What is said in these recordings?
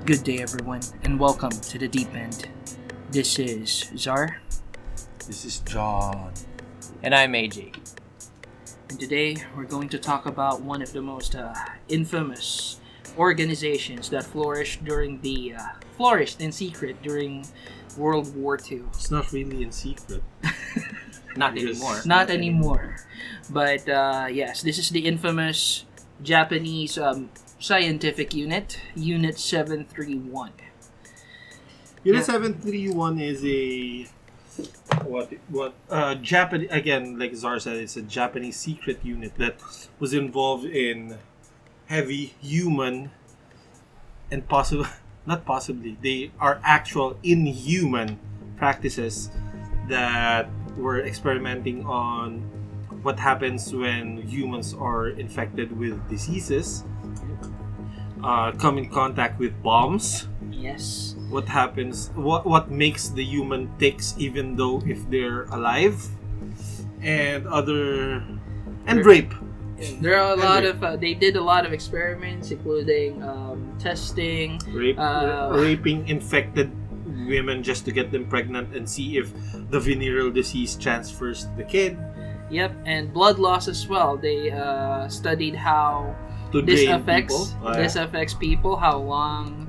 Good day, everyone, and welcome to the Deep End. This is Zar, This is John. And I'm AJ. and today we're going to talk about one of the most infamous organizations that flourished in secret during World War II. It's not really in secret. Not Yes. anymore. Not anymore, but yes, this is the infamous Japanese scientific unit, Unit 731. Unit 731 is a Japanese, again, like Zar said, it's a Japanese secret unit that was involved in heavy human and they are actual inhuman practices that were experimenting on what happens when humans are infected with diseases, come in contact with bombs. Yes. What happens? What makes the human ticks, even though if they're alive, and rape. There are a lot of they did a lot of experiments, including testing, Raping infected women just to get them pregnant and see if the venereal disease transfers to the kid. Yep, and blood loss as well. They studied how To this drain affects people. this affects people, how long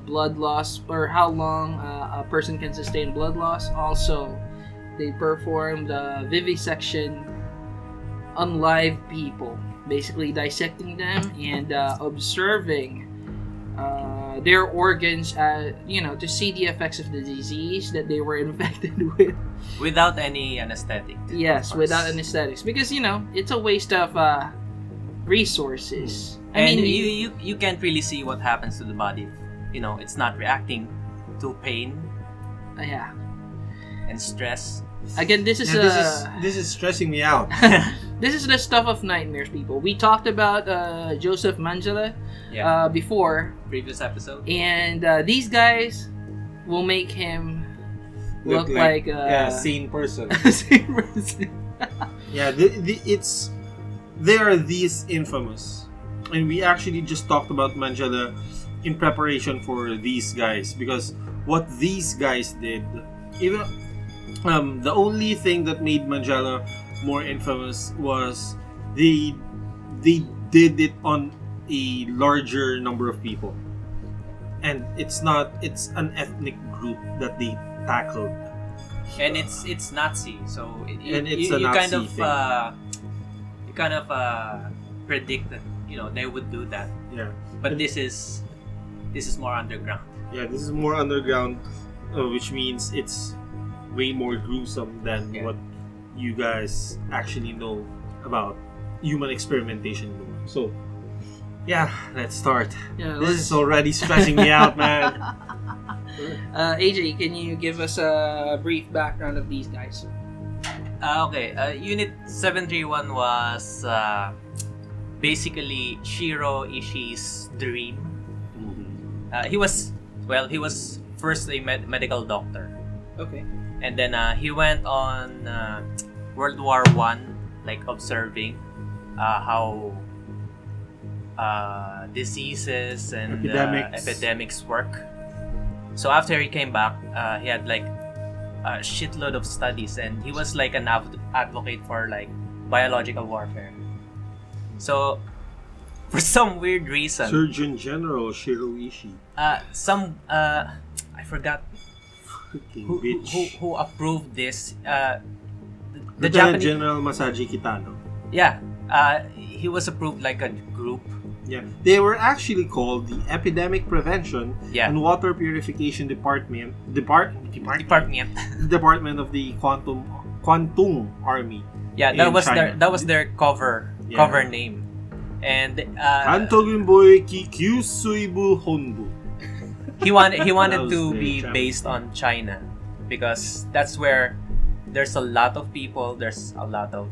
blood loss or how long a person can sustain blood loss. Also, they performed vivisection on live people, basically dissecting them and observing their organs, to see the effects of the disease that they were infected with. Without any anesthetic. Yes, of course. without anesthetics, because it's a waste of resources. And you can't really see what happens to the body. It's not reacting to pain yeah. and stress. Again, this is This is stressing me out. this is the stuff of nightmares, people. We talked about Josef Mengele Yeah. before, Previous episode. and these guys will make him look like a sane person. same person. Yeah, they are these infamous, and we actually just talked about Mengele in preparation for these guys, because what these guys did, even the only thing that made Mengele more infamous was they did it on a larger number of people, and it's an ethnic group that they tackled. And it's Nazi, so It's a you Nazi kind of thing. predict that they would do that. Yeah. But this is more underground. Yeah, this is more underground, which means it's way more gruesome than what you guys actually know about human experimentation. So, yeah, let's start. Yeah, This is already stressing me out, man. AJ, can you give us a brief background of these guys? Okay, Unit 731 was basically Shiro Ishii's dream. He was first a medical doctor, Okay. and then he went on World War One, like observing how diseases and epidemics work. So after he came back, he had like a shitload of studies, and he was like an advocate for like biological warfare. So for some weird reason, Surgeon General Shiro Ishii. I forgot Fucking who bitch. approved this. The Lieutenant Japanese, General Masaji Kitano. yeah, he was approved like a group. Yeah, they were actually called the Epidemic Prevention Yeah. and Water Purification Department of the Quantum Army. Yeah, In that was China. their cover name, and Antogimboy Kikyusuibu Honbu. he wanted That was to the be Japanese based on China because that's where there's a lot of people, there's a lot of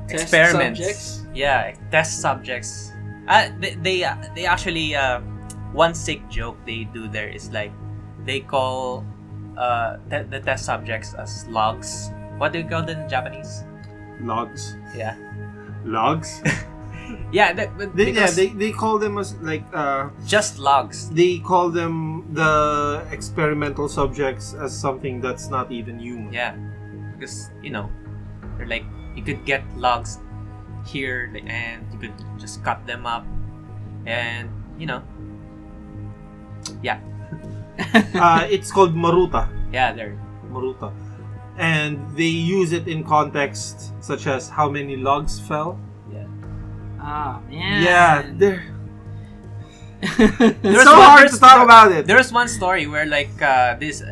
Test experiments. subjects? Yeah, test subjects They actually one sick joke they do there is like they call the test subjects as logs. What do you call them in Japanese? Logs. Yeah. Logs? Yeah, they call them as like just logs. They call them the experimental subjects as something that's not even human. Yeah, because they're like you could get logs here and you could just cut them up, and yeah. It's called maruta. Yeah, there. Maruta, and they use it in context such as how many logs fell. Ah, man. Yeah, it's so hard to talk about it. There was one story where like this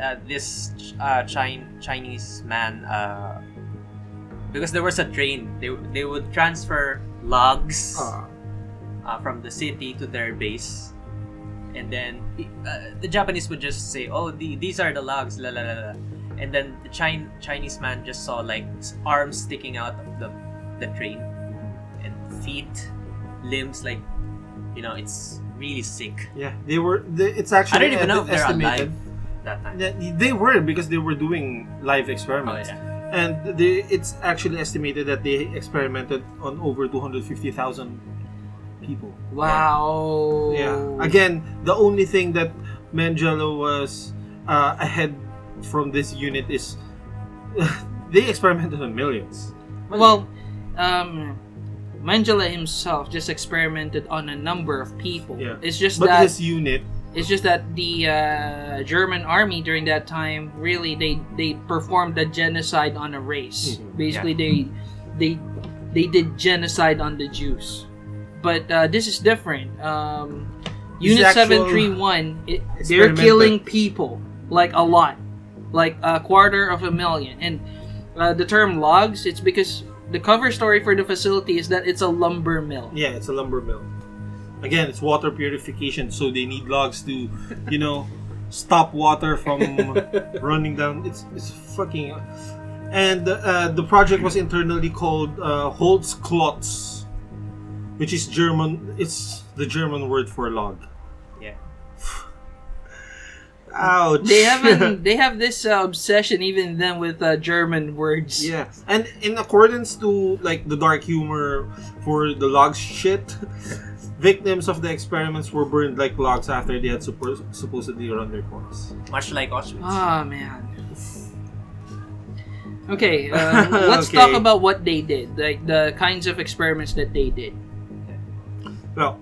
Chinese man, because there was a train, they would transfer logs from the city to their base, and then the Japanese would just say, "Oh, these are the logs," la la la la, and then the Chinese man just saw like arms sticking out of the train. Feet, limbs, like it's really sick. Yeah, it's actually. I don't even know if they're estimated alive that time. They were, because they were doing live experiments, and it's actually estimated that they experimented on over 250,000 people. Wow. Yeah. Again, the only thing that Mengele was ahead from this unit is they experimented on millions. Well, Mengele himself just experimented on a number of people. Yeah. It's just but that his unit. It's just that the German army during that time really they performed a genocide on a race. Mm-hmm. Basically, they did genocide on the Jews. But this is different. Unit 731, they're killing people like a lot, like 250,000. And the term logs, it's because the cover story for the facility is that it's a lumber mill. Yeah, it's a lumber mill. Again, it's water purification, so they need logs to, stop water from running down. It's fucking. And the project was internally called Holzklotz, which is German. It's the German word for log. Yeah. Ouch. They have this obsession even then with German words. Yeah, and in accordance to like the dark humor for the logs shit, victims of the experiments were burned like logs after they had supposedly run their course. Much like Auschwitz. Ah, man. Okay, let's talk about what they did, like the kinds of experiments that they did. Well,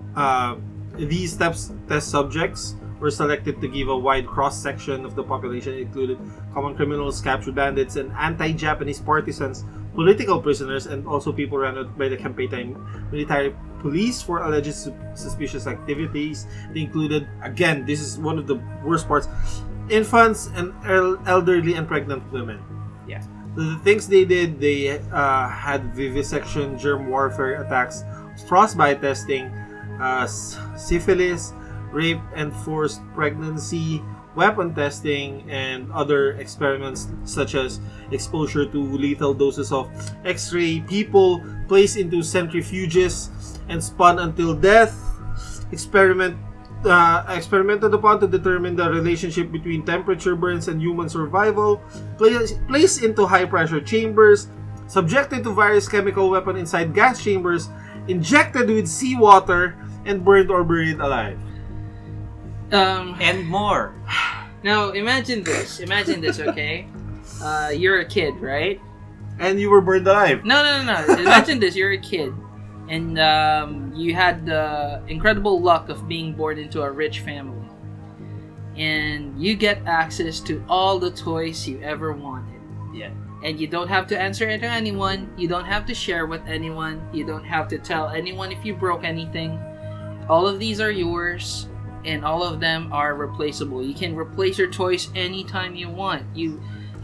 these test subjects were selected to give a wide cross-section of the population. It included common criminals, captured bandits, and anti-Japanese partisans, political prisoners, and also people rounded by the campaign military police for alleged suspicious activities. They included, again, this is one of the worst parts, infants and elderly and pregnant women. Yeah. The things they did, they had vivisection, germ warfare attacks, frostbite testing, syphilis, rape and forced pregnancy, weapon testing, and other experiments such as exposure to lethal doses of X-ray, people placed into centrifuges and spun until death, experimented upon to determine the relationship between temperature burns and human survival, placed into high-pressure chambers, subjected to various chemical weapons inside gas chambers, injected with seawater, and burned or buried alive. And more. Now, imagine this, okay? You're a kid, right? And you were burned alive. No. Imagine this, you're a kid. And you had the incredible luck of being born into a rich family. And you get access to all the toys you ever wanted. Yeah. And you don't have to answer it to anyone. You don't have to share with anyone. You don't have to tell anyone if you broke anything. All of these are yours. And all of them are replaceable. You can replace your toys anytime you want. You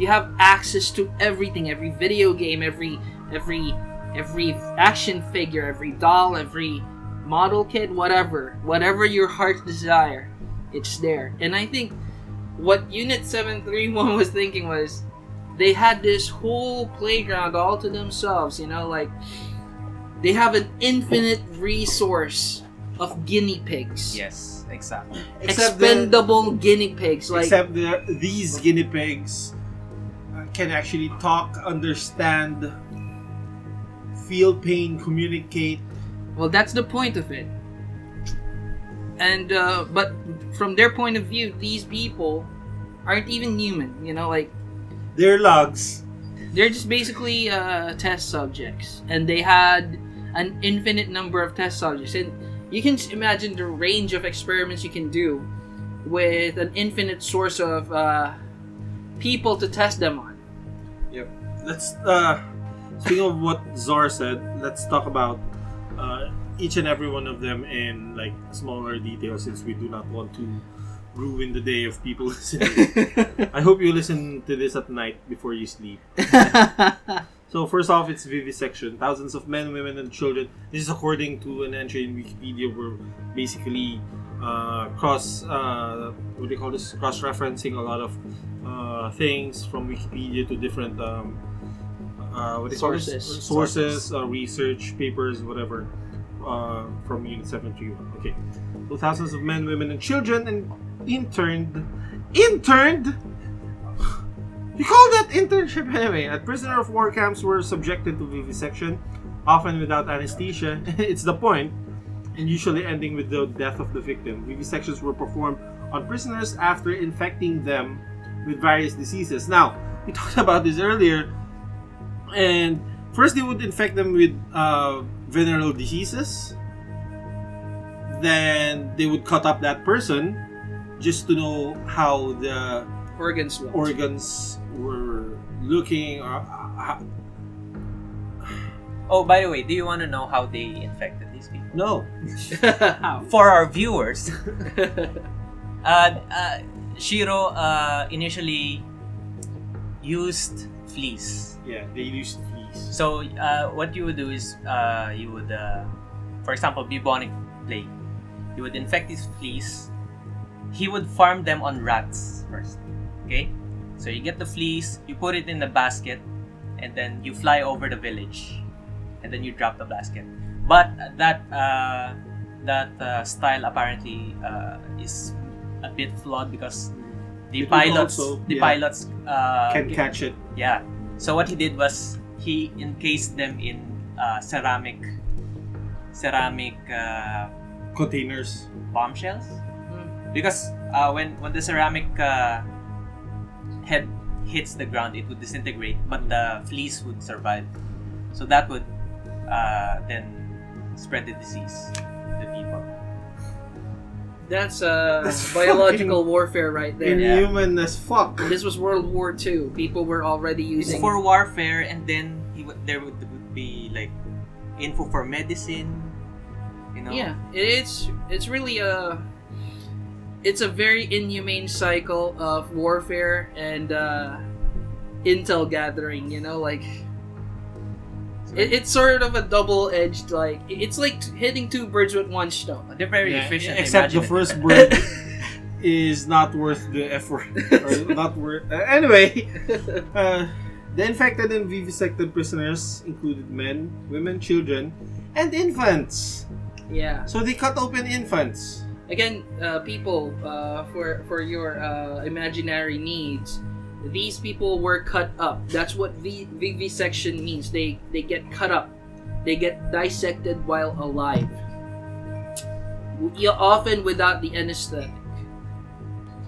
have access to everything, every video game, every action figure, every doll, every model kit, whatever your heart's desire, it's there. And I think what Unit 731 was thinking was they had this whole playground all to themselves, like they have an infinite resource of guinea pigs. Yes, exactly. Expendable guinea pigs. Like, except these guinea pigs can actually talk, understand, feel pain, communicate. well, that's the point of it. And but from their point of view, these people aren't even human. You know, like They're logs. they're just basically test subjects, and they had an infinite number of test subjects. And you can imagine the range of experiments you can do with an infinite source of people to test them on. Yep. Let's speaking of what Zor said, let's talk about each and every one of them in like smaller details, since we do not want to ruin the day of people listening. I hope you listen to this at night before you sleep. So first off, it's vivisection. Thousands of men, women, and children. This is according to an entry in Wikipedia. We're basically cross-referencing a lot of things from Wikipedia to different sources, research papers, whatever, from Unit 731. Okay, so thousands of men, women, and children, and interned. You call that internship anyway? At prisoner of war camps were subjected to vivisection, often without anesthesia. It's the point, and usually ending with the death of the victim. Vivisections were performed on prisoners after infecting them with various diseases. Now, we talked about this earlier, and first they would infect them with venereal diseases. Then they would cut up that person just to know how the Organs were looking. Oh, by the way, do you want to know how they infected these people? No. For our viewers, Shiro initially used fleas. Yeah, they used fleas. So what you would do is you would, for example, bubonic plague. You would infect these fleas. He would farm them on rats first. Okay? So you get the fleas, you put it in the basket, and then you fly over the village. And then you drop the basket. But that style apparently is a bit flawed because the pilots can catch it. Yeah. So what he did was he encased them in ceramic Containers. bombshells. Because when the ceramic head hits the ground, it would disintegrate, but the fleas would survive. So that would then spread the disease to the people. That's biological warfare right there. Inhuman as fuck. This was World War II. People were already using. It's for warfare, and then there would be like info for medicine. You know. Yeah, it's really it's a very inhumane cycle of warfare and intel gathering. You know, like it's sort of a double-edged. Like it's like hitting two birds with one stone. They're very efficient. Except the first bird is not worth the effort, or not worth. Anyway, the infected and vivisected prisoners included men, women, children, and infants. Yeah. So they cut open infants. Again, people, for your imaginary needs, these people were cut up. That's what vivisection means. They get cut up. They get dissected while alive. Often without the anesthetic.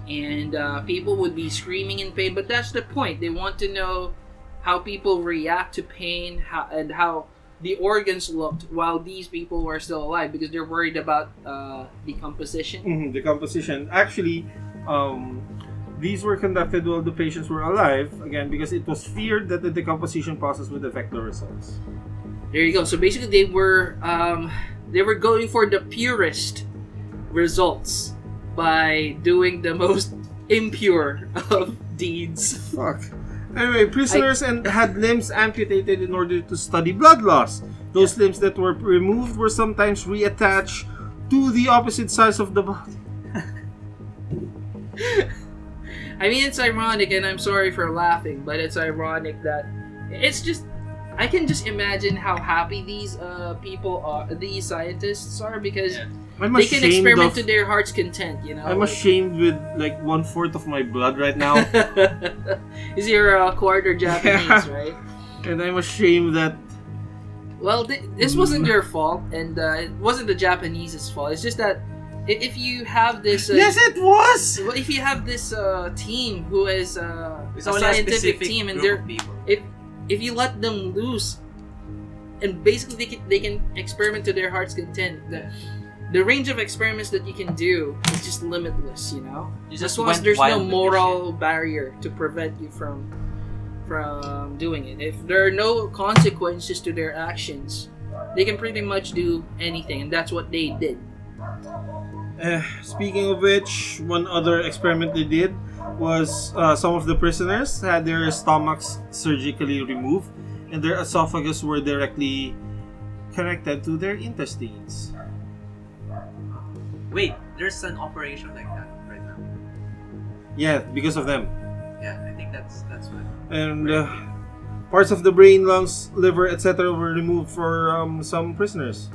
And people would be screaming in pain, but that's the point. They want to know how people react to pain, how the organs looked while these people were still alive, because they're worried about decomposition. Mm-hmm, decomposition. Actually, these were conducted while the patients were alive, again, because it was feared that the decomposition process would affect the results. There you go. So basically, they were going for the purest results by doing the most impure of deeds. Fuck. Anyway, prisoners had limbs amputated in order to study blood loss. Those limbs that were removed were sometimes reattached to the opposite sides of the body. I mean, it's ironic, and I'm sorry for laughing, but it's ironic that it's just I can just imagine how happy these people are, these scientists are, because they can experiment to their heart's content. You know, I'm ashamed with like 1/4 of my blood right now. Is you're a quarter Japanese, right? And I'm ashamed that. Well, this wasn't your fault, and it wasn't the Japanese's fault. It's just that if you have this... yes, it was! If you have this team who is a scientific team, and they're... If you let them loose, and basically they can experiment to their heart's content, the range of experiments that you can do is just limitless, you know? As long as there's no moral barrier to prevent you from doing it. If there are no consequences to their actions, they can pretty much do anything, and that's what they did. Speaking of which, one other experiment they did was some of the prisoners had their stomachs surgically removed, and their esophagus were directly connected to their intestines. Wait, there's an operation like that right now. Yeah, because of them. Yeah, I think that's what. And parts of the brain, lungs, liver, etc. were removed for some prisoners.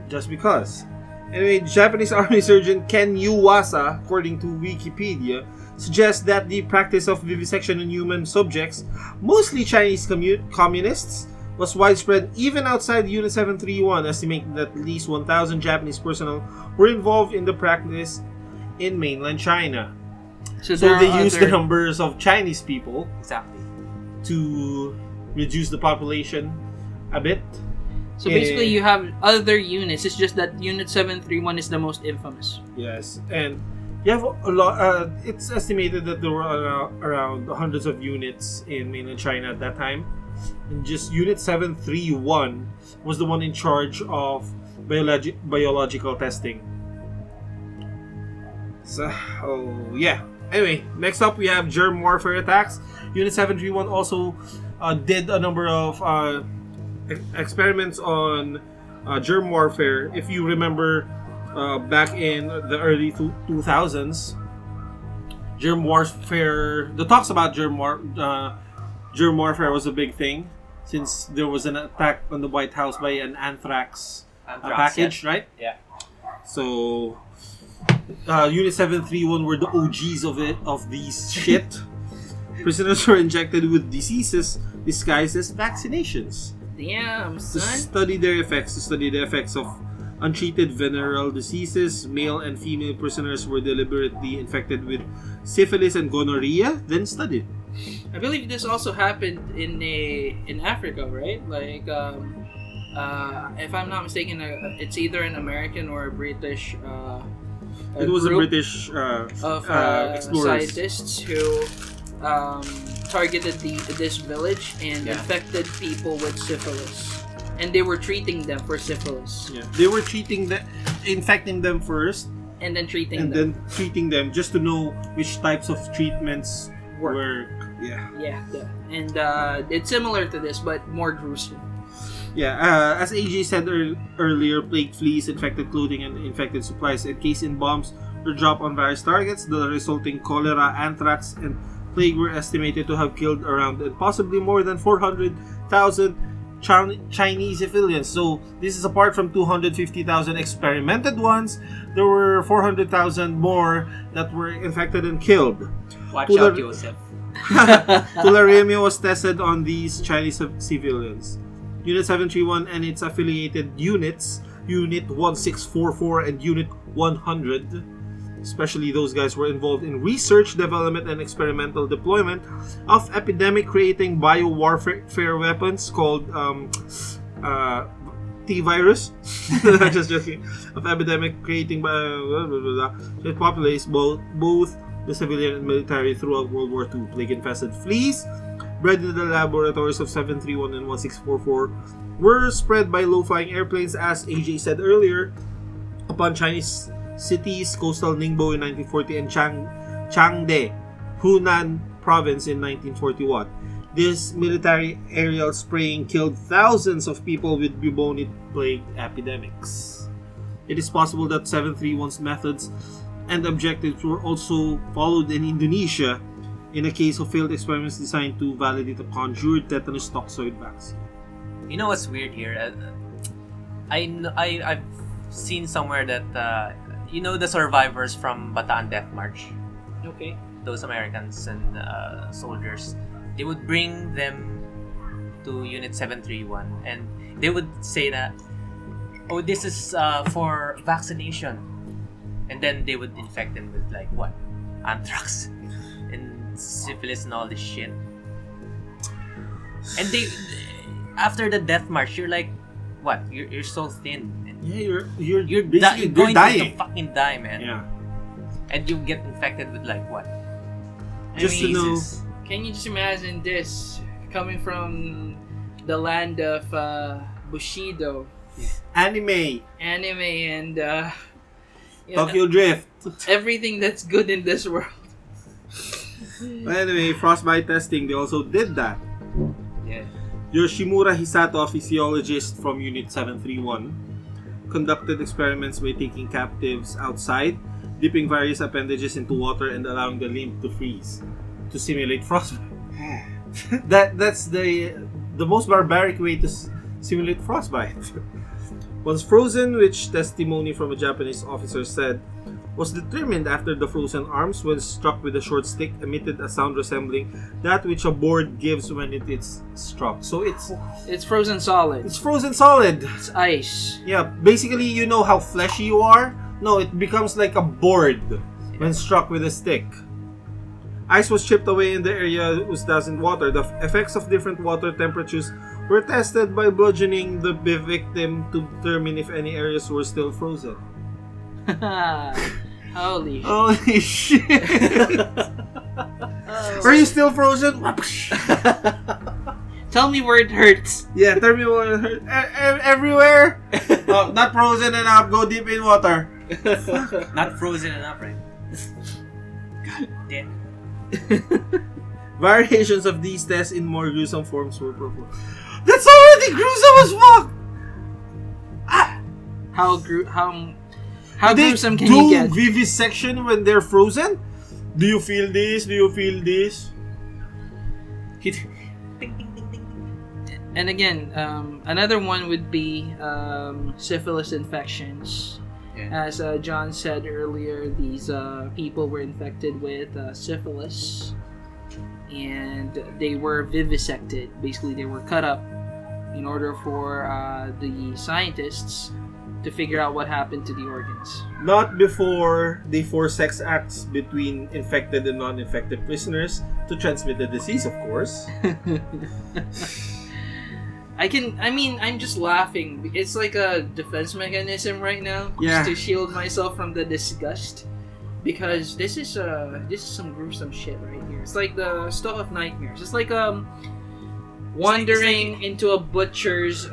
Just because. Anyway, Japanese Army Surgeon Ken Yuasa, according to Wikipedia, suggests that the practice of vivisection in human subjects, mostly Chinese communists, was widespread even outside Unit 731, estimating that at least 1,000 Japanese personnel were involved in the practice in mainland China. So they used the numbers of Chinese people to reduce the population a bit. So basically, you have other units. It's just that Unit 731 is the most infamous. Yes, and you have a lot. It's estimated that there were around hundreds of units in mainland China at that time, and just Unit 731 was the one in charge of biological testing. So, yeah. Anyway, next up we have germ warfare attacks. Unit 731 also did a number of experiments on germ warfare. If you remember, back in the early 2000s, germ warfare. The talks about germ warfare was a big thing, since there was an attack on the White House by an anthrax package, right? Yeah. So, Unit 731 were the OGs of these shit. Prisoners were injected with diseases disguised as vaccinations. Damn, son. To study the effects of untreated venereal diseases. Male and female prisoners were deliberately infected with syphilis and gonorrhea, then studied. I believe this also happened in Africa, right? Like, if I'm not mistaken, it's either an American or a British. It was a British explorers. Scientists who targeted this village and infected people with syphilis, and they were treating them for syphilis. Yeah, they were infecting them first, and then treating them just to know which types of treatments work. Yeah, and it's similar to this, but more gruesome. Yeah, as AJ said earlier, plague fleas, infected clothing, and infected supplies encased in bombs were dropped on various targets. The resulting cholera, anthrax, and plague were estimated to have killed around and possibly more than 400,000 Chinese civilians. So this is apart from 250,000 experimented ones. There were 400,000 more that were infected and killed. Watch out, Joseph. Tularemia was tested on these Chinese civilians. Unit 731 and its affiliated units, Unit 1644 and Unit 100, especially those guys, were involved in research, development, and experimental deployment of epidemic-creating biowarfare weapons called T-virus. Just joking. Of epidemic-creating it populates both the civilian and military throughout World War II. Plague-infested fleas bred in the laboratories of 731 and 1644 were spread by low-flying airplanes, as AJ said earlier, upon Chinese cities, coastal Ningbo in 1940 and Changde, Hunan province in 1941. This military aerial spraying killed thousands of people with bubonic plague epidemics. It is possible that 731's methods and objectives were also followed in Indonesia, in a case of failed experiments designed to validate a conjured tetanus toxoid vaccine. You know what's weird here? I've seen somewhere that the survivors from Bataan Death March. Okay. Those Americans and soldiers, they would bring them to Unit 731, and they would say that, "Oh, this is for vaccination," and then they would infect them with like what, anthrax and syphilis and all this shit. And they, after the death march, you're like, what? You're so thin. Yeah, you're basically going to fucking die, man. Yeah. And you get infected with like what? Just to know. Can you just imagine this coming from the land of Bushido, anime, and Tokyo Drift, everything that's good in this world. But anyway, frostbite testing, they also did that. Yeah. Yoshimura Hisato, a physiologist from Unit 731, conducted experiments by taking captives outside, dipping various appendages into water, and allowing the limb to freeze to simulate frostbite. That's the most barbaric way to simulate frostbite. Once frozen, which testimony from a Japanese officer said was determined after the frozen arms, when struck with a short stick, emitted a sound resembling that which a board gives when it is struck. So it's frozen solid. It's frozen solid. It's ice. Yeah, basically, you know how fleshy you are? No, it becomes like a board when struck with a stick. Ice was chipped away in the area was doused in water. The effects of different water temperatures were tested by bludgeoning the victim to determine if any areas were still frozen. Holy shit! Are you still frozen? Tell me where it hurts. Yeah, tell me where it hurts. Everywhere? Oh, not frozen enough. Go deep in water. Not frozen enough, right? God damn. Variations of these tests in more gruesome forms were performed. That's already gruesome as fuck! How gruesome can you get? Do vivisection when they're frozen? Do you feel this? Do you feel this? And again, another one would be syphilis infections. Yeah. As John said earlier, these people were infected with syphilis, and they were vivisected. Basically, they were cut up in order for the scientists to figure out what happened to the organs. Not before they force sex acts between infected and non-infected prisoners to transmit the disease, of course. I'm just laughing. It's like a defense mechanism right now, yeah, just to shield myself from the disgust, because this is some gruesome shit right here. It's like the stuff of nightmares. It's like wandering into a butcher's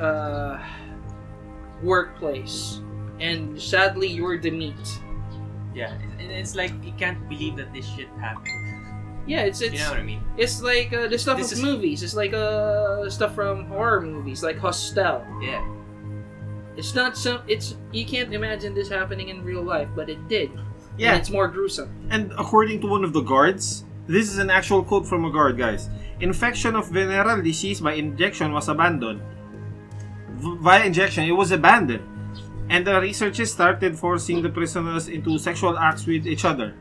workplace, and sadly you're the meat. Yeah, it's like you can't believe that this shit happened. Yeah, it's you know what I mean. It's like the stuff of movies. It's like stuff from horror movies, like Hostel. Yeah. It's not you can't imagine this happening in real life, but it did. Yeah. And it's more gruesome. And according to one of the guards, this is an actual quote from a guard, guys. Infection of venereal disease by injection was abandoned. Via injection, it was abandoned. And the researchers started forcing the prisoners into sexual acts with each other.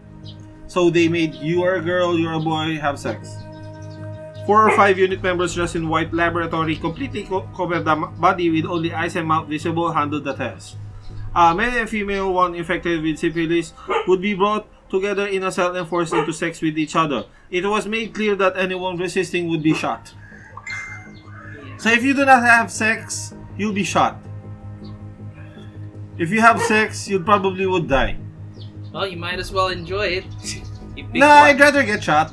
So they made you are a girl, you're a boy, have sex. 4 or 5 unit members dressed in white laboratory, completely covered the body with only eyes and mouth visible, handled the test. Male and female, one infected with syphilis, would be brought together in a cell and forced into sex with each other. It was made clear that anyone resisting would be shot. So if you do not have sex, you'll be shot. If you have sex, you probably would die. Well, you might as well enjoy it. I'd rather get shot.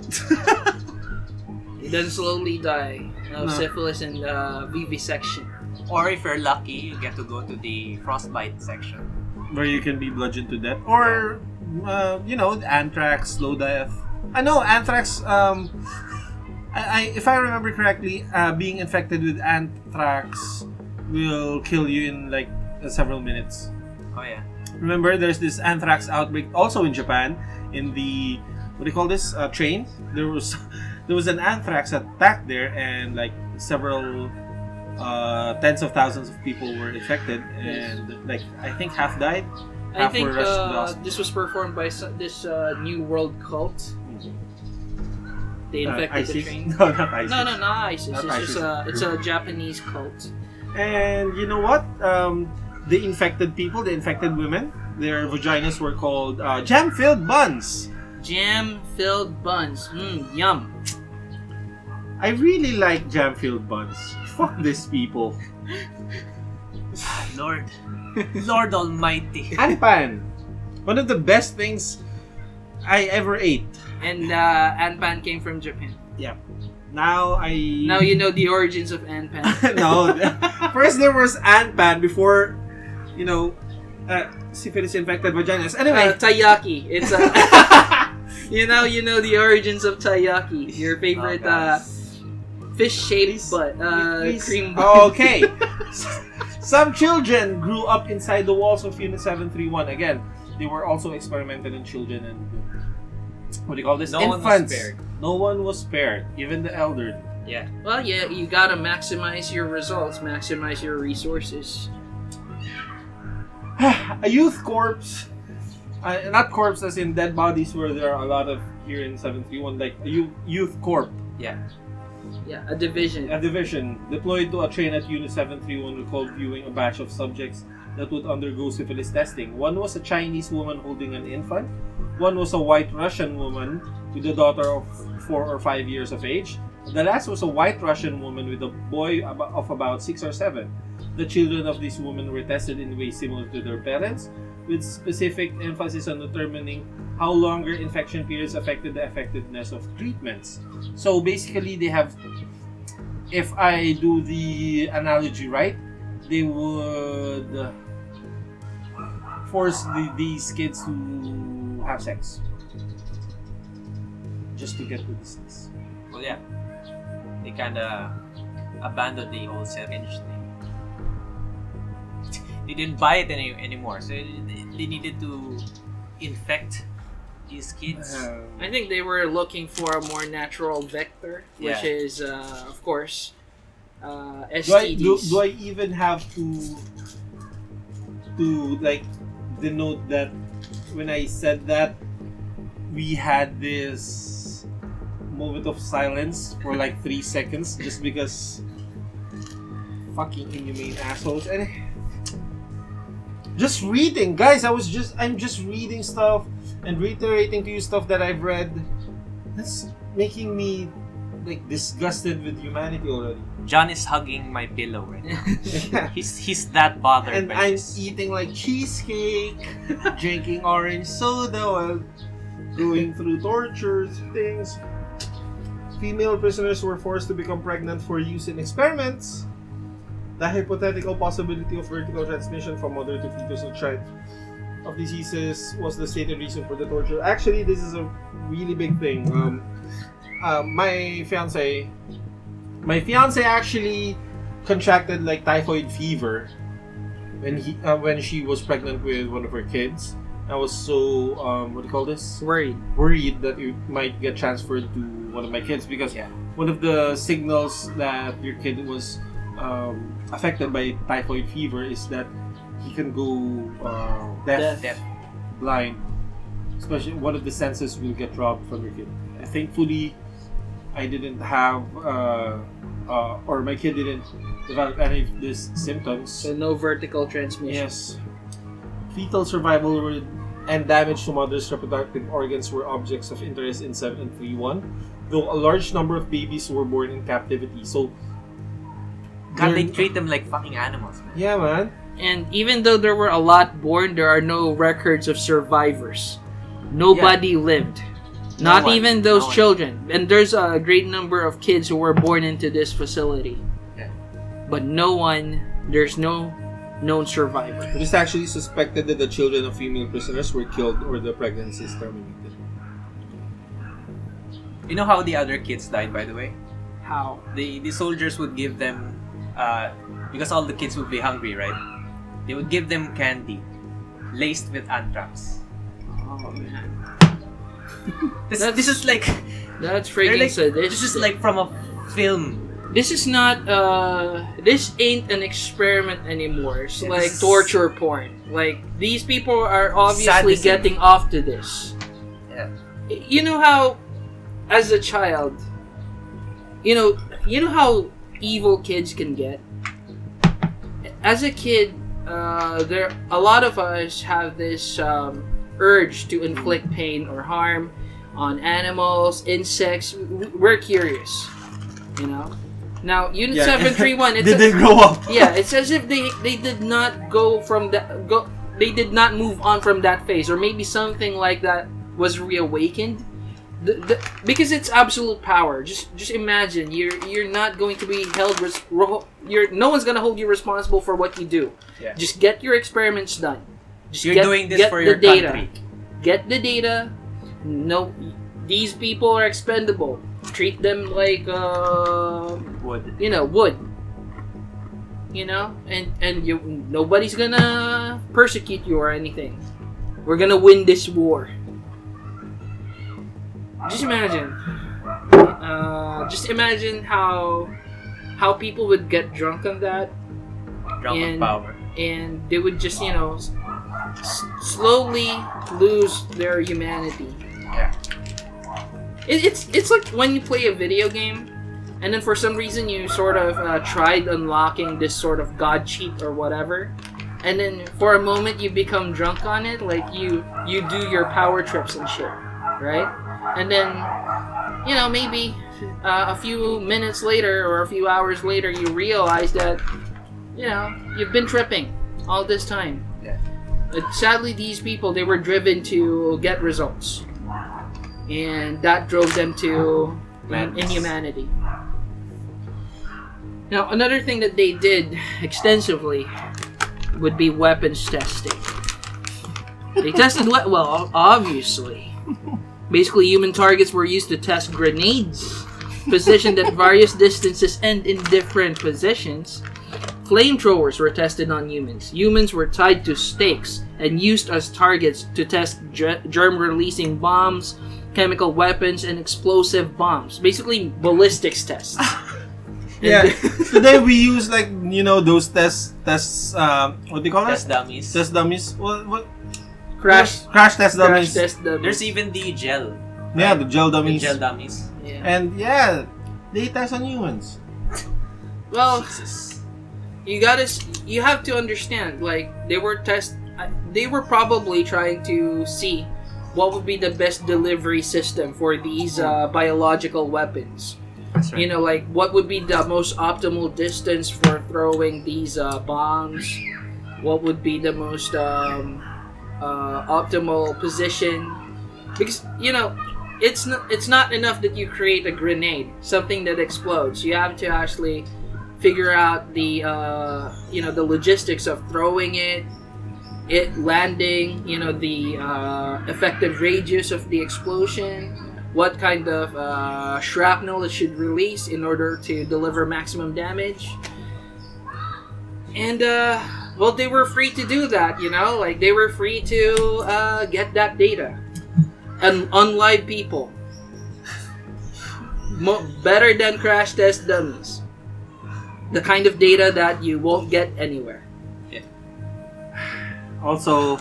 You then slowly die of syphilis and vivisection. Or if you're lucky, you get to go to the frostbite section, where you can be bludgeoned to death. Or, anthrax, slow death. I know anthrax. If I remember correctly, being infected with anthrax will kill you in like several minutes. Oh yeah. Remember, there's this anthrax outbreak also in Japan in the what do you call this? Train. There was an anthrax attack there, and like several tens of thousands of people were infected, and like I think half died. I think this was performed by this New World cult. They infected the train. No, not ISIS. No, not ISIS. Not It's ISIS. just it's a Japanese cult. And you know what? The infected people, the infected women, their vaginas were called jam-filled buns. Jam-filled buns. Yum. I really like jam-filled buns. Fuck these people. Lord Almighty. Anpan. One of the best things I ever ate. And Anpan came from Japan. Yeah. Now you know the origins of Anpan. No. First there was Anpan before, syphilis infected vaginas. Anyway, taiyaki. It's you know the origins of taiyaki. Your favorite fish-shaped cream. Okay. Some children grew up inside the walls of Unit 731. Again, they were also experimented on children and what do you call this? Infants. No one was spared, even the elderly. Yeah. Well, yeah, you gotta maximize your results, maximize your resources. A youth corpse, not corpse as in dead bodies where there are a lot of here in 731, like a youth corp. Yeah. Yeah, a division. A division deployed to a train at Unit 731 recalled viewing a batch of subjects that would undergo syphilis testing. One was a Chinese woman holding an infant. One was a white Russian woman with a daughter of 4 or 5 years of age. The last was a white Russian woman with a boy of about 6 or 7. The children of these women were tested in ways similar to their parents, with specific emphasis on determining how longer infection periods affected the effectiveness of treatments. So basically, they have, if I do the analogy right, they would force these kids to have sex just to get the disease. Well, yeah, they kind of abandoned the whole syringe thing. They didn't buy it anymore, so they needed to infect these kids. I think they were looking for a more natural vector, which is, of course, STDs. Do I even have to like denote that when I said that we had this moment of silence for like 3 seconds just because fucking inhumane assholes. And just reading, guys, I'm just reading stuff and reiterating to you stuff that I've read. That's making me like disgusted with humanity already. John is hugging my pillow right now. He's that bothered. And by I'm this. eating like cheesecake, drinking orange soda while going through tortures, things. Female prisoners were forced to become pregnant for use in experiments. The hypothetical possibility of vertical transmission from mother to fetus or child of diseases was the stated reason for the torture. Actually, this is a really big thing. My fiance actually contracted like typhoid fever when she was pregnant with one of her kids. I was so what do you call this? Worried that it might get transferred to one of my kids because one of the signals that your kid was affected by typhoid fever is that he can go deaf, blind. Especially one of the senses will get robbed from your kid. Thankfully, I didn't have, or my kid didn't develop any of these symptoms. So no vertical transmission. Yes. Fetal survival and damage to mother's reproductive organs were objects of interest in 731, though a large number of babies were born in captivity. So, God, they treat them like fucking animals, man. Yeah, man. And even though there were a lot born, there are no records of survivors. Nobody lived. Not even those children. And there's a great number of kids who were born into this facility. Yeah. But there's no known survivor. It is actually suspected that the children of female prisoners were killed or the pregnancies terminated. You know how the other kids died, by the way? How? The soldiers would give them, because all the kids would be hungry, right? They would give them candy laced with anthrax. Oh, man. This is like that's freaking like, sadistic. this is like from a film. This is not this ain't an experiment anymore. It's Yes. like torture porn. Like these people are obviously Sadism. getting off to this. Yeah. You know how as a child, you know how evil kids can get. As a kid, there a lot of us have this urge to inflict pain or harm on animals, insects. We're curious, you know. Now, Unit 731. Did they grow up? Yeah, it's as if they did not go from that they did not move on from that phase, or maybe something like that was reawakened. Because it's absolute power. Just imagine you're not going to be held. No one's gonna hold you responsible for what you do. Yeah. Just get your experiments done. Just You're doing this for your data. country. Get the data. No, these people are expendable. Treat them like Wood. wood. And nobody's gonna persecute you or anything. We're gonna win this war. Just imagine. Just imagine how people would get drunk on that. Drunk on power. And they would just slowly lose their humanity. Yeah. It's like when you play a video game, and then for some reason you sort of tried unlocking this sort of god cheat or whatever, and then for a moment you become drunk on it, like you do your power trips and shit, right? And then maybe a few minutes later or a few hours later you realize that you've been tripping all this time. Yeah. But sadly, these people, they were driven to get results. And that drove them to inhumanity. Now, another thing that they did extensively would be weapons testing. They tested obviously. Basically, human targets were used to test grenades positioned at various distances and in different positions. Flamethrowers were tested on humans. Humans were tied to stakes and used as targets to test germ-releasing bombs, chemical weapons, and explosive bombs. Basically, ballistics tests. Yeah. Today we use those tests. What do you call it? Test dummies. Test dummies. What? Crash test dummies. test dummies. There's even the gel. Yeah, the gel dummies. The gel dummies. Yeah. And they test on humans. Well, Jesus. you have to understand, they were probably trying to see what would be the best delivery system for these biological weapons. That's right. What would be the most optimal distance for throwing these bombs? What would be the most optimal position? Because it's not enough that you create a grenade, something that explodes. You have to actually figure out the the logistics of throwing it landing, the effective radius of the explosion, what kind of shrapnel it should release in order to deliver maximum damage. And they were free to do that, they were free to get that data and unlive people. Better than crash test dummies. The kind of data that you won't get anywhere. Yeah. Also,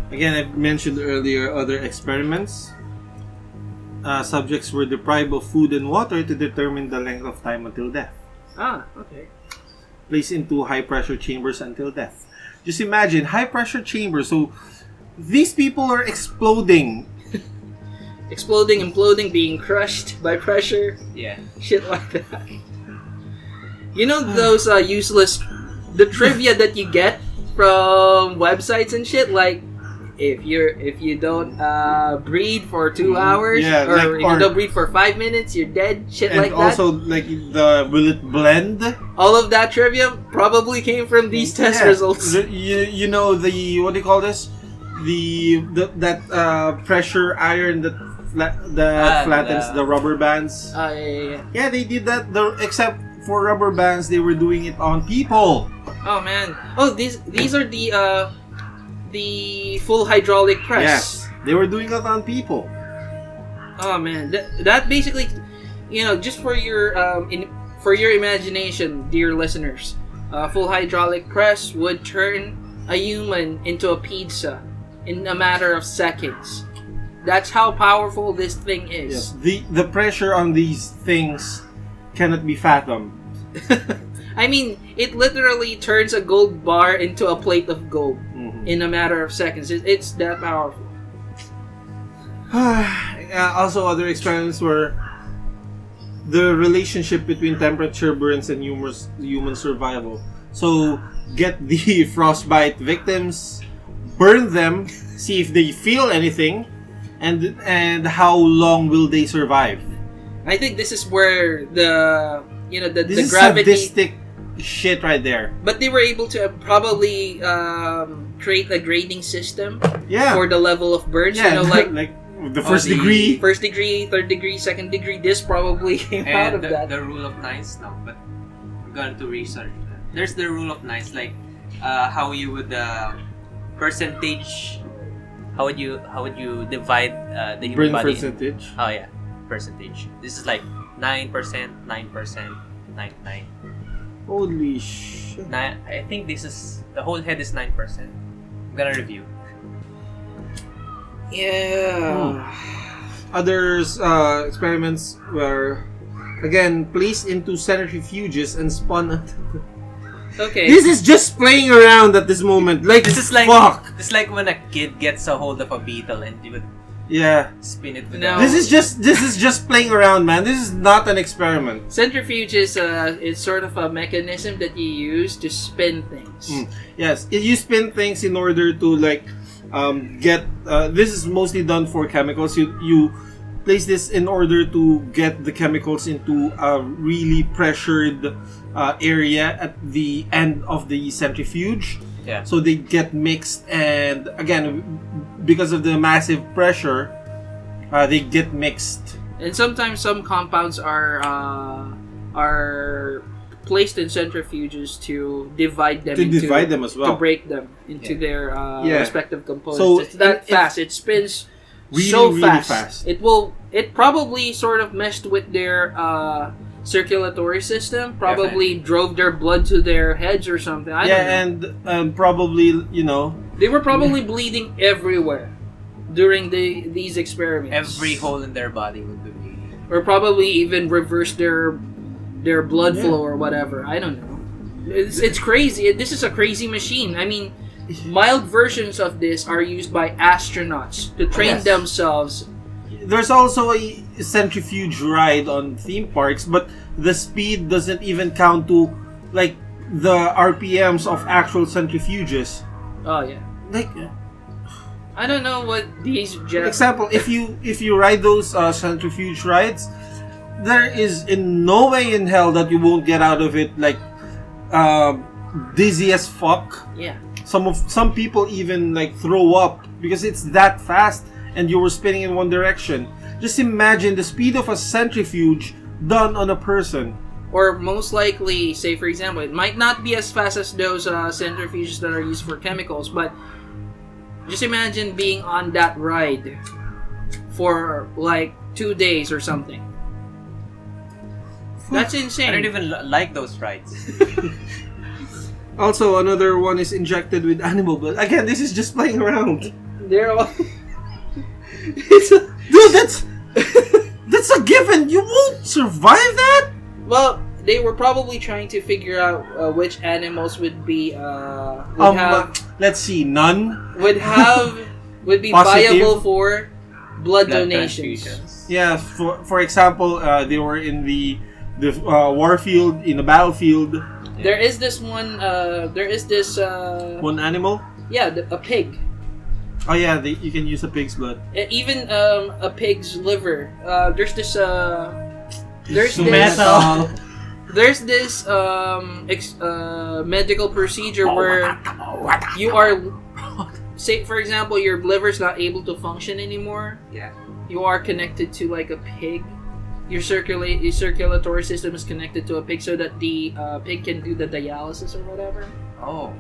again, I mentioned earlier other experiments. Subjects were deprived of food and water to determine the length of time until death. Ah, okay. Placed into high-pressure chambers until death. Just imagine, high-pressure chambers. So, these people are exploding. Exploding, imploding, being crushed by pressure. Yeah. Shit like that. Those useless... The trivia that you get from websites and shit, like... If you don't breathe for 2 hours, or you don't breathe for 5 minutes, you're dead. Shit like that. And also, will it blend? All of that trivia probably came from these test results. What do you call this? That pressure iron that flattens the rubber bands. Yeah. They did that. Except for rubber bands, they were doing it on people. Oh man. Oh, these are the full hydraulic press. Yes. They were doing it on people. Oh man, that basically, just for your for your imagination, dear listeners, full hydraulic press would turn a human into a pizza in a matter of seconds. That's how powerful this thing is. Yes. The pressure on these things cannot be fathomed. I mean, it literally turns a gold bar into a plate of gold in a matter of seconds. It's that powerful. Also, other experiments were the relationship between temperature burns and human survival. So, get the frostbite victims, burn them, see if they feel anything, and how long will they survive. I think this is where the This is gravity sadistic shit right there. But they were able to probably create a grading system for the level of burns. Yeah, like the first degree, third degree, second degree. This probably came out of that. The rule of nines now, but we're going to research that. There's the rule of nines, like how you would percentage. How would you divide the human burn body? percentage. Oh yeah, percentage. This is like 9%, 9%, 9. Holy shit! I think this is the whole head is 9%. I'm gonna review. Yeah. Others experiments were again placed into centrifuges and spun. Okay. This is just playing around at this moment. Like This is like fuck. It's like when a kid gets a hold of a beetle and you would spin it with No. This is just playing around, man. This is not an experiment. Centrifuge is sort of a mechanism that you use to spin things. Yes, you spin things in order to get. This is mostly done for chemicals. You place this in order to get the chemicals into a really pressured area at the end of the centrifuge. Yeah. So they get mixed, and again, because of the massive pressure, they get mixed. And sometimes some compounds are placed in centrifuges to divide them as well. to break them into their respective components. So it's that fast. It spins really, so really fast. It probably sort of messed with their circulatory system. Probably drove their blood to their heads or something. I don't know. and probably They were probably bleeding everywhere during these experiments. every hole in their body would be bleeding. Or probably even reverse their blood flow or whatever. I don't know. It's crazy. This is a crazy machine. I mean, mild versions of this are used by astronauts to train themselves. There's also a centrifuge ride on theme parks, but the speed doesn't even count to like the RPMs of actual centrifuges. Oh yeah. Like, I don't know what these for example, if you ride those centrifuge rides, there is in no way in hell that you won't get out of it like dizzy as fuck. Yeah. Some people even like throw up because it's that fast and you were spinning in one direction. Just imagine the speed of a centrifuge done on a person. Or most likely, say for example, it might not be as fast as those centrifuges that are used for chemicals, but just imagine being on that ride for like 2 days or something. That's insane. I don't even like those rides. Also, another one is injected with animal blood. Again, this is just playing around. They're all... Dude, that's a given. You won't survive that. Well, they were probably trying to figure out which animals would be let's see, none would be Positive. viable for blood donations. transfusions. Yeah, for example, they were in the war field, in the battlefield. There is this one. There is this. One animal. Yeah, a pig. Oh yeah, you can use a pig's blood. Even a pig's liver. There's this. There's Metal. There's this medical procedure where you are, say for example, your liver's not able to function anymore. Yeah. You are connected to like a pig. Your circulatory system is connected to a pig so that the pig can do the dialysis or whatever. Oh.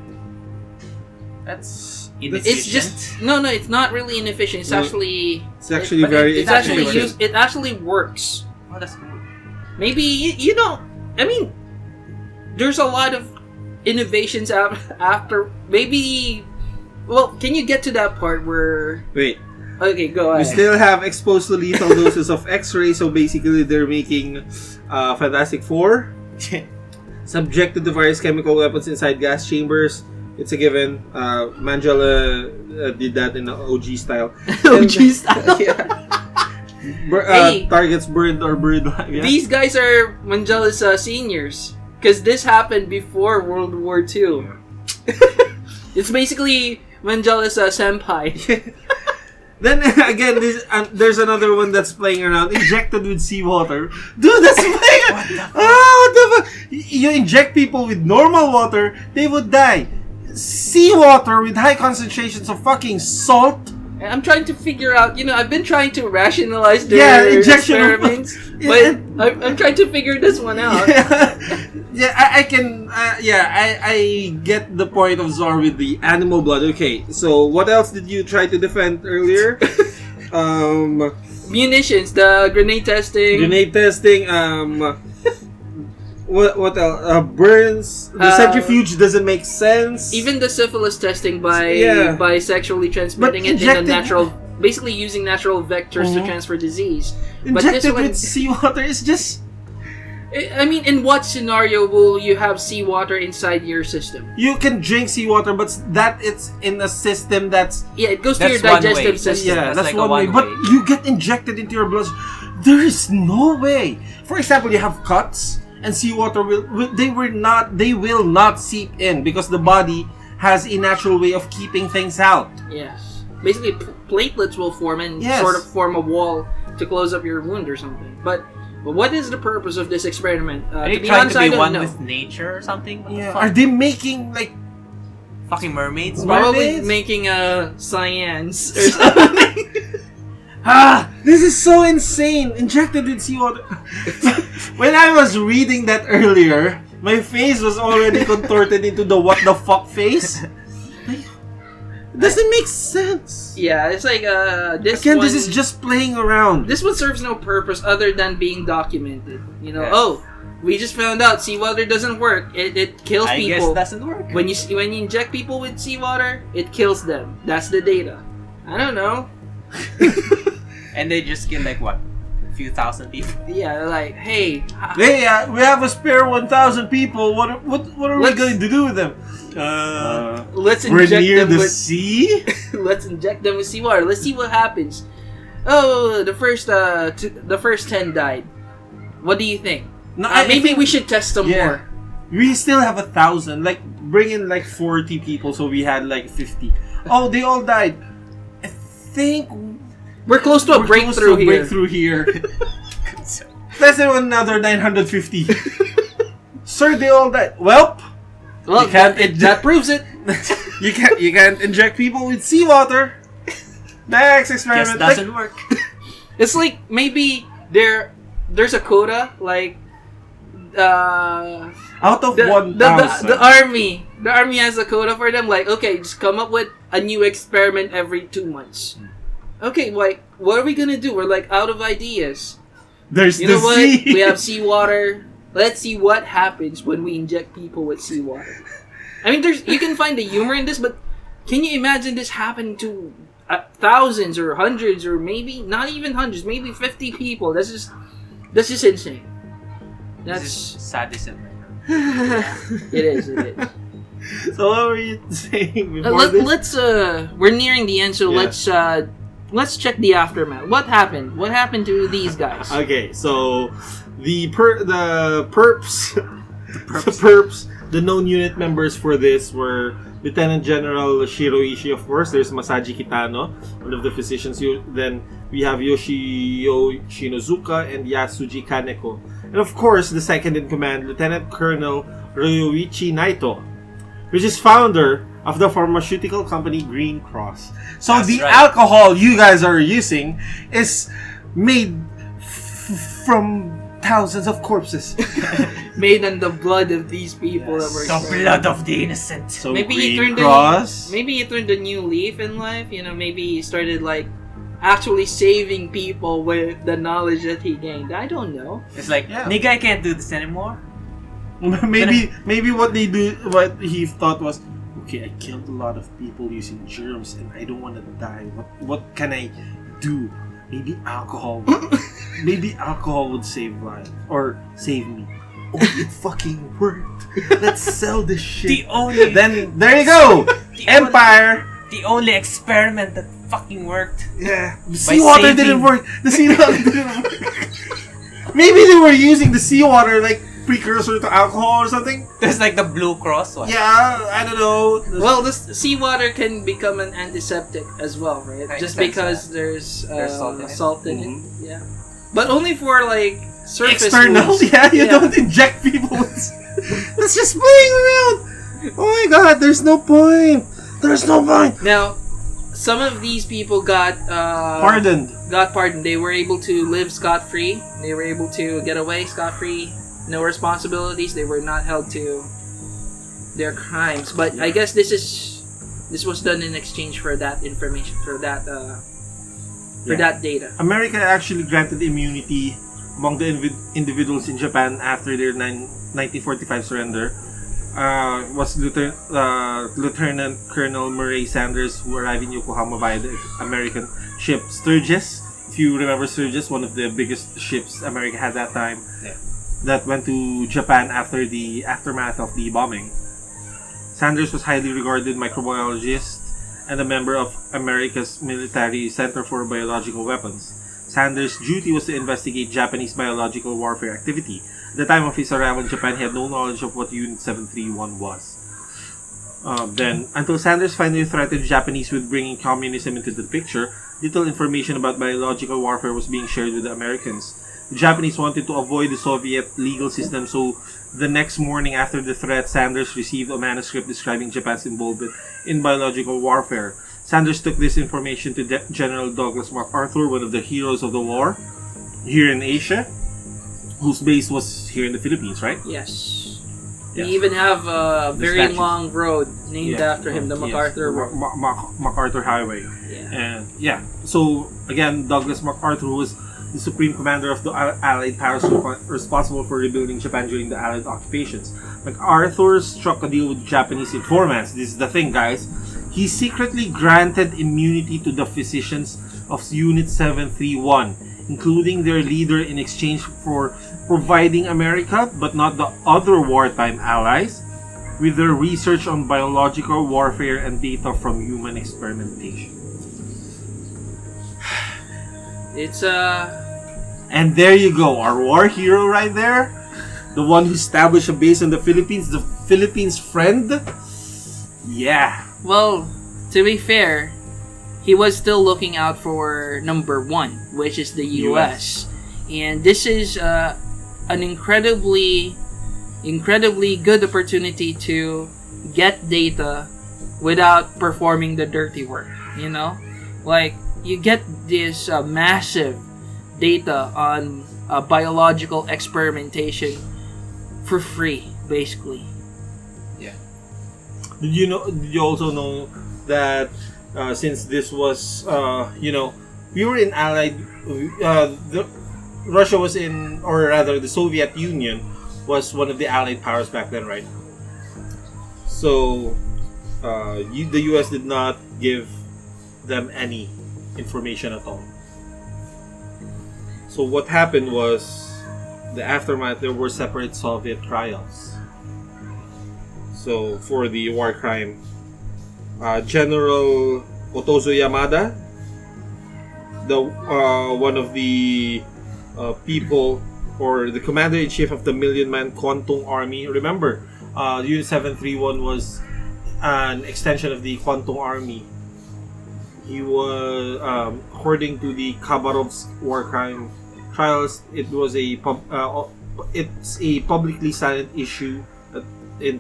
That's It's just no. It's not really inefficient. It's actually very. It's actually used. It actually works. Oh, that's cool. Maybe you don't. I mean, there's a lot of innovations after. Maybe. Well, can you get to that part where? Wait. Okay, go ahead. We still have exposed to lethal doses of X-ray, so basically they're making Fantastic Four. Subjected to various chemical weapons inside gas chambers. It's a given. Mengele did that in the OG style. OG style? Yeah. Targets burned or burned. Yeah. These guys are Mengele's seniors. Because this happened before World War II. It's basically Mengele's senpai. Then again, there's another one that's playing around, injected with seawater. Dude, that's playing. What the fuck? You inject people with normal water, they would die. Seawater with high concentrations of fucking salt. I'm trying to figure out. I've been trying to rationalize their experiments, but I'm trying to figure this one out. I can. I get the point of Zor with the animal blood. Okay, so what else did you try to defend earlier? Munitions, the grenade testing. What else? Burns. The centrifuge doesn't make sense. Even the syphilis testing by sexually transmitting it in a natural, basically using natural vectors to transfer disease. Injected with seawater is just. I mean, in what scenario will you have seawater inside your system? You can drink seawater, but it's in a system that's... Yeah, it goes to your digestive system. Yeah, that's like one way. But you get injected into your blood. There is no way. For example, you have cuts, and seawater they will not seep in because the body has a natural way of keeping things out. Yes. Basically, platelets will form and sort of form a wall to close up your wound or something. But what is the purpose of this experiment? Are they trying to be one with nature or something? What the fuck? Are they making like fucking mermaids? Probably making science or something. This is so insane. Injected with seawater. When I was reading that earlier, my face was already contorted into the what the fuck face. It doesn't make sense. Yeah, it's like this is just playing around. This one serves no purpose other than being documented. Oh, we just found out seawater doesn't work. It kills people. I guess it doesn't work. When you inject people with seawater, it kills them. That's the data. I don't know. And they just kill like what? A few thousand people. Yeah, they're like, hey, we have a spare 1,000 people. What are we going to do with them? Let's inject them the with sea. Let's inject them with seawater. Let's see what happens. Oh, the first 10 died. What do you think? No, maybe we should test some more. We still have 1,000. Like bring in like 40 people, so we had like 50. Oh, they all died. I think we're close to a breakthrough here. Let's do another 950. Sir, they all died. Well, that proves it. You can't inject people with seawater. Next experiment doesn't work. It's like maybe there's a quota like out of 1,000. The army has a quota for them. Like, okay, just come up with a new experiment every 2 months. Okay, like what are we gonna do? We're like out of ideas. There's you know what? We have seawater. Let's see what happens when we inject people with seawater. I mean, you can find the humor in this, but can you imagine this happening to thousands or hundreds or maybe not even hundreds, maybe 50 people? That's just insane. That's sadism. It is. So what were you saying before this? We're nearing the end, so let's check the aftermath. What happened? What happened to these guys? Okay, so the perps, the known unit members for this were Lieutenant General Shiro Ishii, of course. There's Masaji Kitano, one of the physicians. Then we have Yoshio Shinozuka and Yasuji Kaneko. And of course, the second in command, Lieutenant Colonel Ryoichi Naito, which is founder of the pharmaceutical company Green Cross. So that's the alcohol you guys are using is made from thousands of corpses. Made on the blood of these people that were The blood of the innocent. So maybe he Green turned Cross. maybe he turned a new leaf in life. You know, maybe he started like actually saving people with the knowledge that he gained. I don't know. It's like, nigga, I can't do this anymore. Maybe what he thought was, okay, I killed a lot of people using germs and I don't want to die. What can I do? Maybe alcohol. Maybe alcohol would save life or save me. Oh, it fucking worked. Let's sell this shit. Then there you go. Empire. The only experiment that fucking worked. Yeah. The seawater didn't work. The seawater didn't work. Maybe they were using the seawater like precursor to alcohol or something. There's like the Blue Cross one. Yeah, I don't know. Well, the seawater can become an antiseptic as well, right? Just because there's salt in it. Yeah. But only for like surface external. wounds. Yeah, you don't inject people with... That's just playing around. Oh my god, there's no point. There's no point. Now, some of these people got pardoned. They were able to live scot-free. They were able to get away scot-free. No responsibilities. They were not held to their crimes. But I guess this was done in exchange for that information, for that that data. America actually granted immunity among the individuals in Japan after their 1945 surrender. Was Lieutenant Colonel Murray Sanders, who arrived in Yokohama via the American ship Sturgis. If you remember Sturgis, one of the biggest ships America had that time, that went to Japan after the aftermath of the bombing. Sanders was highly regarded microbiologist and a member of America's military Center for Biological Weapons. Sanders' duty was to investigate Japanese biological warfare activity. At the time of his arrival in Japan, he had no knowledge of what Unit 731 was. Then, until Sanders finally threatened Japanese with bringing communism into the picture, little information about biological warfare was being shared with the Americans. The Japanese wanted to avoid the Soviet legal system, so the next morning after the threat, Sanders received a manuscript describing Japan's involvement in biological warfare. Sanders took this information to General Douglas MacArthur, one of the heroes of the war, here in Asia, whose base was here in the Philippines, right? Yes. We even have a very long road named after him, the MacArthur Road. MacArthur Highway. Yeah. And so again, Douglas MacArthur was the supreme commander of the Allied powers responsible for rebuilding Japan during the Allied occupations. MacArthur struck a deal with Japanese informants. This is the thing, guys. He secretly granted immunity to the physicians of Unit 731, including their leader, in exchange for providing America, but not the other wartime allies, with their research on biological warfare and data from human experimentation. It's And there you go, our war hero right there. The one who established a base in the Philippines, the Philippines' friend. Yeah. Well, to be fair, he was still looking out for number one, which is the US. And this is an incredibly good opportunity to get data without performing the dirty work, you know? Like, you get this massive data on biological experimentation for free, basically. Yeah. Did you also know that since this was, we were in Allied, Russia was in, or rather the Soviet Union was one of the Allied powers back then, right? So, the US did not give them any information at all. So what happened was, the aftermath, there were separate Soviet trials. So for the war crime, General Otozo Yamada, the one of the people, or the commander-in-chief of the million-man Kwantung Army. Remember, Unit 731 was an extension of the Kwantung Army. He was, according to the Khabarovsk war crime trials, it was it's a publicly silent issue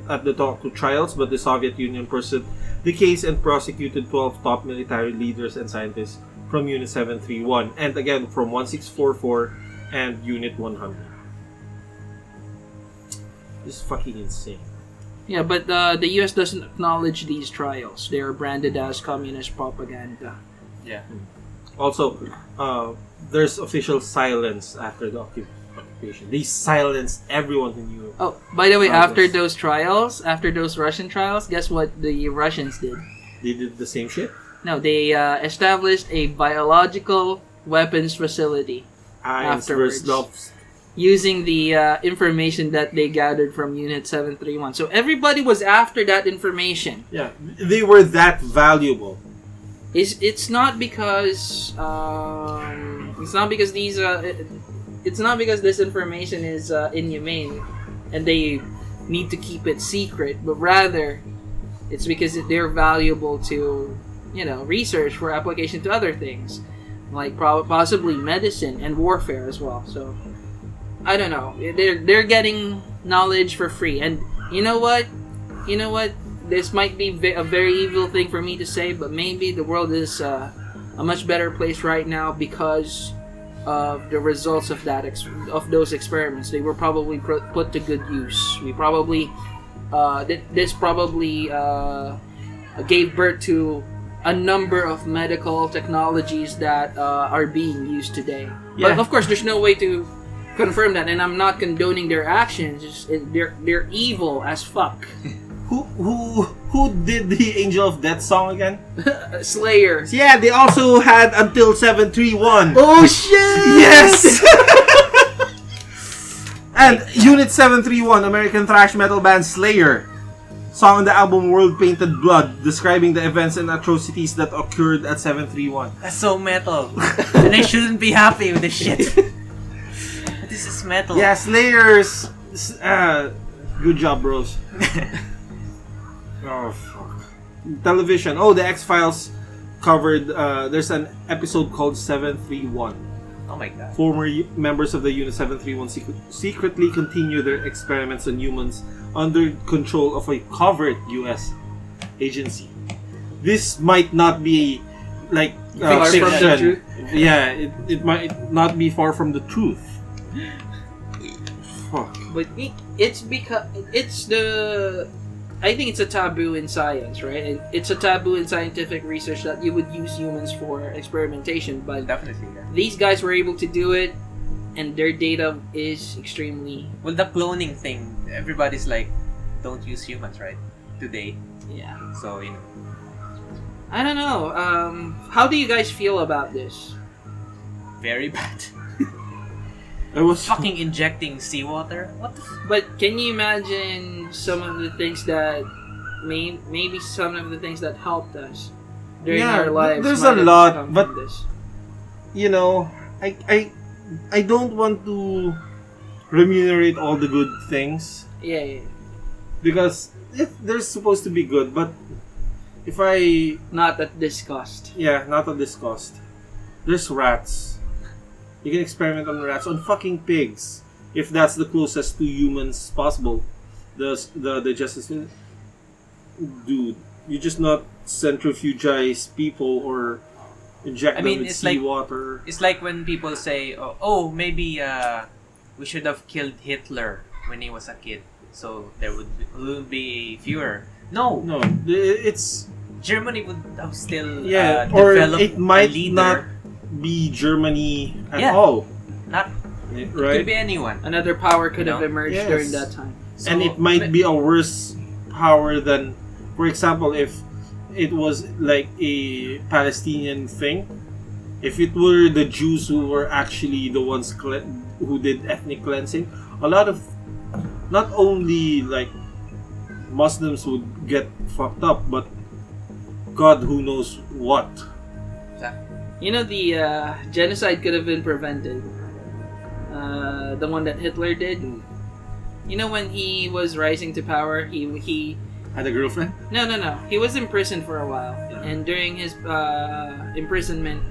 at the talk to trials, but the Soviet Union pursued the case and prosecuted 12 top military leaders and scientists from Unit 731, and again from 1644 and Unit 100. It's fucking insane. Yeah, but the U.S. doesn't acknowledge these trials. They are branded as communist propaganda. Yeah. Also, there's official silence after the occupation. They silenced everyone who knew. Oh, by the way, about after this. those trials, after those Russian trials, guess what the Russians did? They did the same shit. No, they established a biological weapons facility afterwards, using the information that they gathered from Unit 731. So everybody was after that information. Yeah, they were that valuable. It's not because this information is inhumane and they need to keep it secret, but rather it's because they're valuable to research for application to other things, like possibly medicine and warfare as well. So I don't know. They're getting knowledge for free, and you know what? This might be a very evil thing for me to say, but maybe the world is a much better place right now because of the results of those experiments. They were probably put to good use. We probably this probably gave birth to a number of medical technologies that are being used today. Yeah. But of course, there's no way to confirm that, and I'm not condoning their actions. They're evil as fuck. Who did the Angel of Death song again? Slayer. Yeah, they also had Until 731. Oh shit! Yes! And Unit 731, American thrash metal band Slayer. Song on the album World Painted Blood, describing the events and atrocities that occurred at 731. That's so metal. And I shouldn't be happy with this shit. But this is metal. Yeah, Slayers. Good job, bros. Oh, fuck. Television. Oh, the X-Files covered. There's an episode called 731. Oh my god. Former members of the Unit 731 secretly continue their experiments on humans under control of a covert U.S. agency. This might not be like Far from the fiction. truth? Yeah, it might not be far from the truth. Fuck. But it's because I think it's a taboo in science, right? It's a taboo in scientific research that you would use humans for experimentation, but Definitely, yeah. these guys were able to do it, and their data is extremely... Well, the cloning thing, everybody's like, don't use humans, right? Today. Yeah. So, I don't know. How do you guys feel about this? very bad. It was Fucking injecting seawater? What the But can you imagine some of the things that maybe some of the things that helped us during Yeah, our lives? there's might a have lot, come but- from this. you know, I don't want to remunerate all the good things Yeah. because they're supposed to be good, but if I Not at this cost. not at this cost. There's rats. You can experiment on rats, on fucking pigs, if that's the closest to humans possible. The justice, dude, you just not centrifugize people or inject them with it's like- seawater. It's like when people say, oh maybe we should have killed Hitler when he was a kid, so there would be fewer. No, No, it's Germany would have still or developed it might a leader. not be Germany at Yeah. all, Not right? could be anyone. Another power could You have know? emerged Yes. during that time. And it might be a worse power than, for example, if it was like a Palestinian thing. If it were the Jews who were actually the ones who did ethnic cleansing, a lot of not only like Muslims would get fucked up, but God who knows what. You know, the genocide could have been prevented. The one that Hitler did. You know, when he was rising to power, he Had a girlfriend? No. He was imprisoned for a while. Yeah. And during his imprisonment,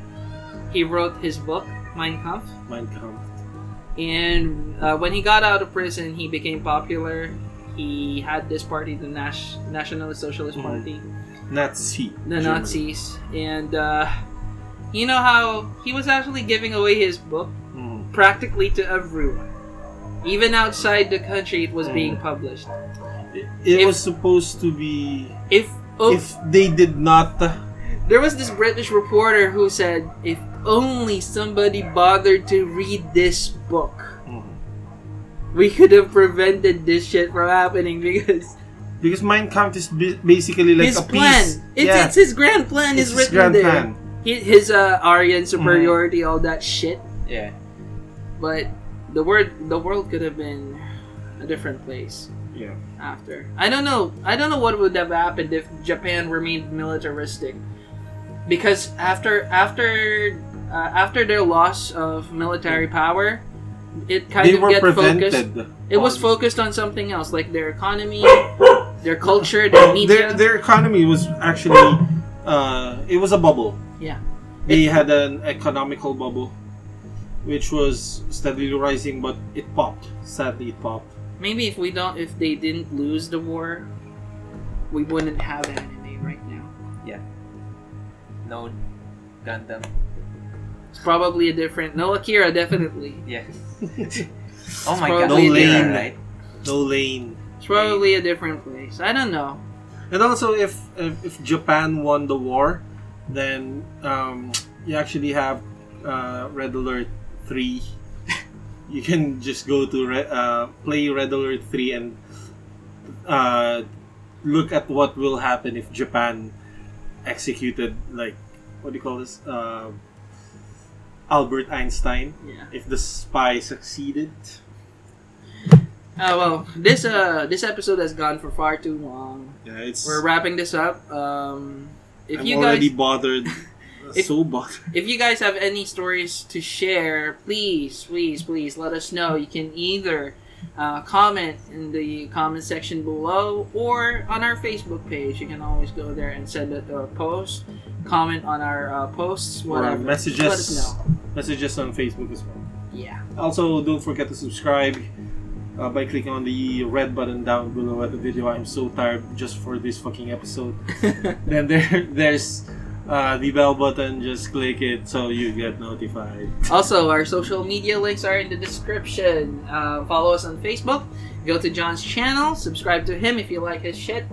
he wrote his book, Mein Kampf. Mein Kampf. And when he got out of prison, he became popular. He had this party, the Nationalist Socialist Party, Nazi. the Germany. Nazis. And you know how he was actually giving away his book Mm. practically to everyone. Even outside the country, it was being published. It was supposed to be... If they did not... There was this British reporter who said, if only somebody bothered to read this book, we could have prevented this shit from happening because Mein Kampf is basically like his a plan. piece. It's his grand plan is written there. Plan. His Aryan superiority, all that shit. Yeah. But the world could have been a different place. Yeah. After. I don't know what would have happened if Japan remained militaristic. Because after their loss of military power, it kind of get focused. It was focused on something else, like their economy, their culture, their media. Their economy was actually it was a bubble. Yeah. They had an economical bubble, which was steadily rising, but it popped. Sadly, it popped. Maybe if they didn't lose the war, we wouldn't have anime right now. Yeah. No Gundam. It's probably a different... No Akira, definitely. Yeah. Oh my god, no lane. Right? No lane. It's probably a different place. I don't know. And also, if Japan won the war, then you actually have Red Alert 3. You can just go to play Red Alert 3 and look at what will happen if Japan executed, like, what do you call this? Albert Einstein. Yeah. If the spy succeeded. Well, this episode has gone for far too long. Yeah, we're wrapping this up. If I'm you already guys bothered. So bothered. If you guys have any stories to share, please let us know. You can either comment in the comment section below or on our Facebook page. You can always go there and send a post, comment on our posts, whatever. Or messages. Let us know. Messages on Facebook as well. Yeah. Also, don't forget to subscribe by clicking on the red button down below at the video. I'm so tired just for this fucking episode. Then there's the bell button. Just click it so you get notified. Also, our social media links are in the description. Follow us on Facebook. Go to John's channel. Subscribe to him if you like his shit.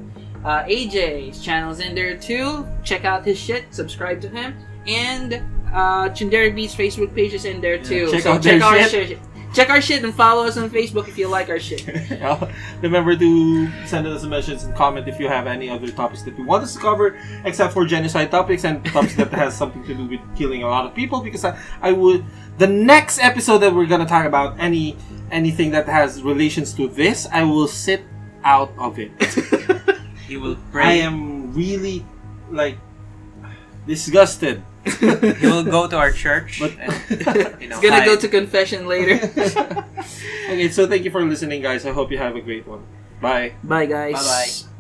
AJ's channel's in there too. Check out his shit. Subscribe to him. And Chinderi B's Facebook page is in there too. Yeah, check our shit. Check our shit and follow us on Facebook if you like our shit. Remember to send us a message and comment if you have any other topics that we want us to cover, except for genocide topics and topics that has something to do with killing a lot of people. Because I would, the next episode that we're gonna talk about anything that has relations to this, I will sit out of it. You will pray. I am really disgusted. He will go to our church. But and, he's gonna go to confession later. Okay, so thank you for listening, guys. I hope you have a great one. Bye. Bye, guys. Bye-bye.